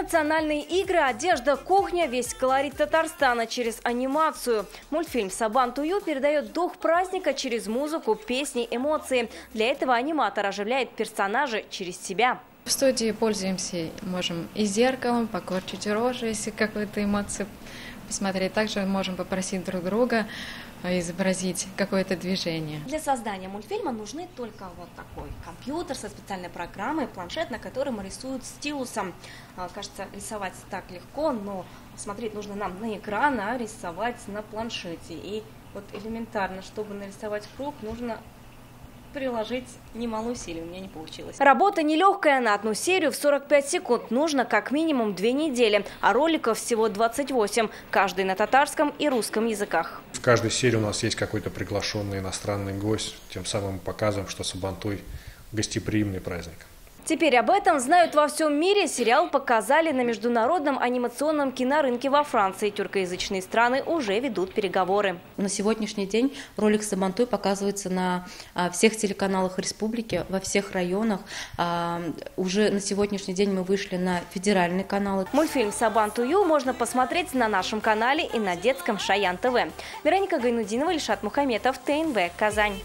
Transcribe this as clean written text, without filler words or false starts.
национальные игры, одежда, кухня, весь колорит Татарстана через анимацию. Мультфильм «Сабан Тую» передает дух праздника через музыку, песни, эмоции. Для этого аниматор оживляет персонажей через себя. В студии пользуемся, можем и зеркалом, покорчить рожу, если какую-то эмоцию посмотреть. Также можем попросить друг друга изобразить какое-то движение. Для создания мультфильма нужны только вот такой компьютер со специальной программой, планшет, на котором рисуют стилусом. Кажется, рисовать так легко, но смотреть нужно нам на экран, а рисовать на планшете. И вот элементарно, чтобы нарисовать круг, нужно приложить немало усилий, у меня не получилось. Работа нелегкая, на одну серию в 45 секунд нужно как минимум 2 недели, а роликов всего 28, каждый на татарском и русском языках. В каждой серии у нас есть какой-то приглашенный иностранный гость, тем самым мы показываем, что Сабан Туй – гостеприимный праздник. Теперь об этом знают во всем мире. Сериал показали на международном анимационном кинорынке во Франции. Тюркоязычные страны уже ведут переговоры. На сегодняшний день ролик «Сабан Туй» показывается на всех телеканалах республики, во всех районах. Уже на сегодняшний день мы вышли на федеральные каналы. Мультфильм «Сабан Тую» можно посмотреть на нашем канале и на детском Шаян ТВ. Вероника Гайнудинова, Ильшат Мухаметов, ТНВ, Казань.